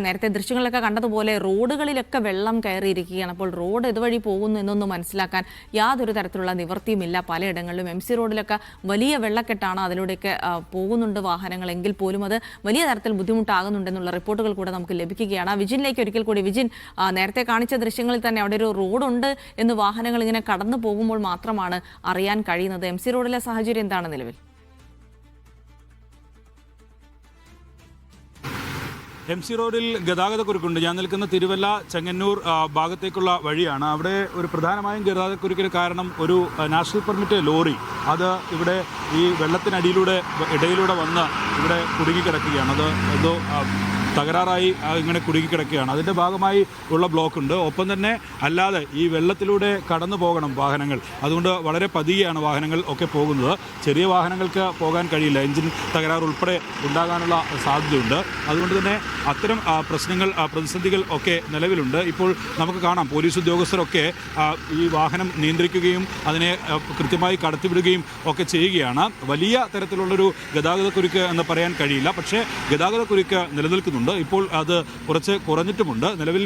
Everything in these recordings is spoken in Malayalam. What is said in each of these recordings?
നേരത്തെ ദൃശ്യങ്ങളിലൊക്കെ കണ്ടതുപോലെ റോഡുകളിലൊക്കെ വെള്ളം കയറിയിരിക്കുകയാണ്. അപ്പോൾ റോഡ് ഇതുവഴി പോകുന്നു എന്നൊന്നും മനസ്സിലാക്കാൻ യാതൊരു തരത്തിലുള്ള നിവൃത്തിയുമില്ല. പലയിടങ്ങളിലും MC റോഡിലൊക്കെ വലിയ വെള്ളക്കെട്ടാണ്, അതിലൂടെയൊക്കെ പോകുന്നുണ്ട് വാഹനങ്ങൾ, എങ്കിൽ പോലും അത് വലിയ തരത്തിൽ ബുദ്ധിമുട്ടാകുന്നുണ്ടെന്നുള്ള റിപ്പോർട്ടുകൾ കൂടെ നമുക്ക് ലഭിക്കുകയാണ്. വിജിനിലേക്ക് ഒരിക്കൽ കൂടി. വിജിൻ, നേരത്തെ കാണിച്ച ദൃശ്യങ്ങളിൽ തന്നെ അവിടെ ഒരു റോഡുണ്ട് എന്ന് വാഹനങ്ങൾ ഇങ്ങനെ കടന്നു പോകുമ്പോൾ മാത്രമാണ് അറിയാൻ കഴിയുന്നത്. MC റോഡിലെ സാഹചര്യം എന്താണ് നിലവിൽ? MC റോഡിൽ ഗതാഗതക്കുരുക്കുണ്ട്. ഞാൻ നിൽക്കുന്ന തിരുവല്ല ചെങ്ങന്നൂർ ഭാഗത്തേക്കുള്ള വഴിയാണ്. അവിടെ ഒരു പ്രധാനമായും ഗതാഗതക്കുരുക്കിന് കാരണം ഒരു നാഷണൽ പെർമിറ്റ് ലോറി അത് ഇവിടെ ഈ ഇടയിലൂടെ വന്ന് ഇവിടെ കുടുങ്ങിക്കിടക്കുകയാണ്. അത് എന്തോ തകരാറായി ഇങ്ങനെ കുടുങ്ങിക്കിടക്കുകയാണ്. അതിൻ്റെ ഭാഗമായി ഉള്ള ബ്ലോക്കുണ്ട്. ഒപ്പം തന്നെ അല്ലാതെ ഈ വെള്ളത്തിലൂടെ കടന്നു പോകണം വാഹനങ്ങൾ. അതുകൊണ്ട് വളരെ പതിയെയാണ് വാഹനങ്ങൾ ഒക്കെ പോകുന്നത്. ചെറിയ വാഹനങ്ങൾക്ക് പോകാൻ കഴിയില്ല. എഞ്ചിൻ തകരാർ ഉൾപ്പെടെ ഉണ്ടാകാനുള്ള സാധ്യതയുണ്ട്. അതുകൊണ്ട് തന്നെ അത്തരം പ്രതിസന്ധികൾ ഒക്കെ നിലവിലുണ്ട്. ഇപ്പോൾ നമുക്ക് കാണാം, പോലീസ് ഉദ്യോഗസ്ഥരൊക്കെ ഈ വാഹനം നിയന്ത്രിക്കുകയും അതിനെ കൃത്യമായി കടത്തിവിടുകയും ഒക്കെ ചെയ്യുകയാണ്. വലിയ തരത്തിലുള്ളൊരു ഗതാഗതക്കുരുക്ക് എന്ന് പറയാൻ കഴിയില്ല. പക്ഷേ ഗതാഗതക്കുരുക്ക് നിലനിൽക്കുന്നുണ്ട്. ഇപ്പോൾ അത് കുറച്ച് കുറഞ്ഞിട്ടുമുണ്ട്. നിലവിൽ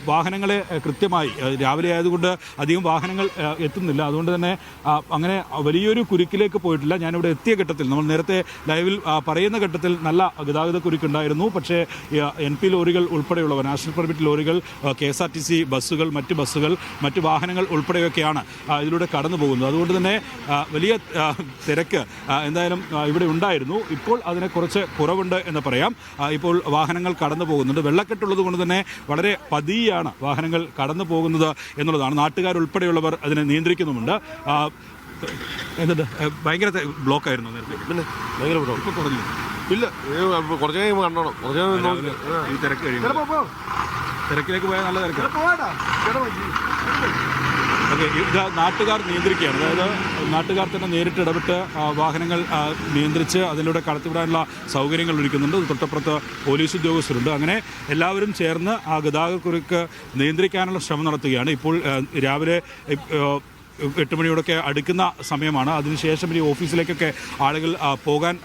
വാഹനങ്ങളെ കൃത്യമായി രാവിലെ ആയതുകൊണ്ട് അധികം വാഹനങ്ങൾ എത്തുന്നില്ല. അതുകൊണ്ട് തന്നെ അങ്ങനെ വലിയൊരു കുരുക്കിലേക്ക് പോയിട്ടില്ല. ഞാനിവിടെ എത്തിയ ഘട്ടത്തിൽ, നമ്മൾ നേരത്തെ ലൈവിൽ പറയുന്ന ഘട്ടത്തിൽ നല്ല ഗതാഗതക്കുരുക്കുണ്ടായിരുന്നു. പക്ഷേ NP ലോറികൾ ഉൾപ്പെടെയുള്ളവ, നാഷണൽ പെർമിറ്റ് ലോറികൾ, KSRTC ബസ്സുകൾ, മറ്റ് വാഹനങ്ങൾ ഉൾപ്പെടെയൊക്കെയാണ് ഇതിലൂടെ കടന്നു പോകുന്നത്. അതുകൊണ്ട് തന്നെ വലിയ തിരക്ക് എന്തായാലും ഇവിടെ ഉണ്ടായിരുന്നു. ഇപ്പോൾ അതിനെ കുറച്ച് കുറവുണ്ട് എന്ന് പറയാം. ഇപ്പോൾ വാഹനങ്ങൾ കടന്നു പോകുന്നുണ്ട്. വെള്ളക്കെട്ടുള്ളത് കൊണ്ട് തന്നെ വളരെ പതിയാണ് വാഹനങ്ങൾ കടന്നു പോകുന്നത് എന്നുള്ളതാണ്. നാട്ടുകാരുൾപ്പെടെയുള്ളവർ അതിനെ നിയന്ത്രിക്കുന്നുമുണ്ട്. എന്നിട്ട് ഭയങ്കര ബ്ലോക്കായിരുന്നു നേരത്തെ. പിന്നെ ഭയങ്കര ബ്ലോക്ക് ഇപ്പോൾ കുറഞ്ഞു ഇല്ല. കുറച്ച് കഴിയുമ്പോൾ കണ്ടോണം. ഈ തിരക്ക് കഴിയും. തിരക്കിലേക്ക് പോയാൽ നല്ല തിരക്കാണ്. ഓക്കെ, ഇത് നാട്ടുകാർ നിയന്ത്രിക്കുകയാണ്. അതായത് നാട്ടുകാർ തന്നെ നേരിട്ട് ഇടപെട്ട് വാഹനങ്ങൾ നിയന്ത്രിച്ച് അതിലൂടെ കടത്തിവിടാനുള്ള സൗകര്യങ്ങൾ ഒരുക്കുന്നുണ്ട്. തൊട്ടപ്പുറത്ത് പോലീസ് ഉദ്യോഗസ്ഥരുണ്ട്. അങ്ങനെ എല്ലാവരും ചേർന്ന് ആ ഗതാഗതക്കുരുക്ക് നിയന്ത്രിക്കാനുള്ള ശ്രമം നടത്തുകയാണ്. ഇപ്പോൾ രാവിലെ 8 മണിയോടൊക്കെ അടുക്കുന്ന സമയമാണ്. അതിനുശേഷം ഇനി ഓഫീസിലേക്കൊക്കെ ആളുകൾ പോകാൻ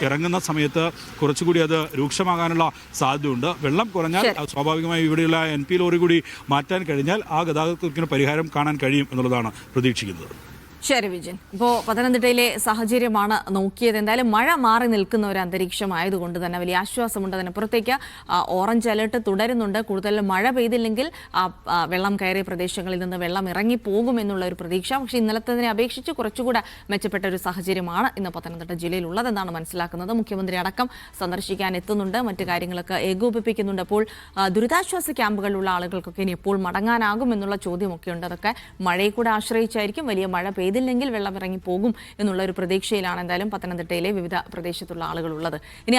ഇറങ്ങുന്ന സമയത്ത് കുറച്ചുകൂടി അത് രൂക്ഷമാകാനുള്ള സാധ്യതയുണ്ട്. വെള്ളം കുറഞ്ഞാൽ സ്വാഭാവികമായി ഇവിടെയുള്ള NP ലോറി കൂടി മാറ്റാൻ കഴിഞ്ഞാൽ ആ ഗതാഗതക്കുരുക്കിന് പരിഹാരം കാണാൻ കഴിയും എന്നുള്ളതാണ് പ്രതീക്ഷിക്കുന്നത്. ശരി വിജിൻ, ഇപ്പോൾ പത്തനംതിട്ടയിലെ സാഹചര്യമാണ് നോക്കിയത്. എന്തായാലും മഴ മാറി നിൽക്കുന്ന ഒരു അന്തരീക്ഷമായതുകൊണ്ട് തന്നെ വലിയ ആശ്വാസമുണ്ട്. അതിനപ്പുറത്തേക്ക് ഓറഞ്ച് അലേർട്ട് തുടരുന്നുണ്ട്. കൂടുതൽ മഴ പെയ്തില്ലെങ്കിൽ വെള്ളം കയറിയ പ്രദേശങ്ങളിൽ നിന്ന് വെള്ളം ഇറങ്ങിപ്പോകുമെന്നുള്ള ഒരു പ്രതീക്ഷ. പക്ഷേ ഇന്നലത്തതിനെ അപേക്ഷിച്ച് കുറച്ചുകൂടെ മെച്ചപ്പെട്ട ഒരു സാഹചര്യമാണ് ഇന്ന് പത്തനംതിട്ട ജില്ലയിലുള്ളതെന്നാണ് മനസ്സിലാക്കുന്നത്. മുഖ്യമന്ത്രി അടക്കം സന്ദർശിക്കാൻ എത്തുന്നുണ്ട്, മറ്റു കാര്യങ്ങളൊക്കെ ഏകോപിപ്പിക്കുന്നുണ്ട്. അപ്പോൾ ദുരിതാശ്വാസ ക്യാമ്പുകളിലുള്ള ആളുകൾക്കൊക്കെ ഇനി എപ്പോൾ മടങ്ങാനാകും എന്നുള്ള ചോദ്യമൊക്കെയുണ്ട്. അതൊക്കെ മഴയെ കൂടെ ആശ്രയിച്ചായിരിക്കും. വലിയ മഴ ഇതില്ലെങ്കിൽ വെള്ളം ഇറങ്ങി പോകും എന്നുള്ള ഒരു പ്രതീക്ഷയിലാണ് എന്തായാലും പത്തനംതിട്ടയിലെ വിവിധ പ്രദേശത്തുള്ള ആളുകളുള്ളത്. ഇനി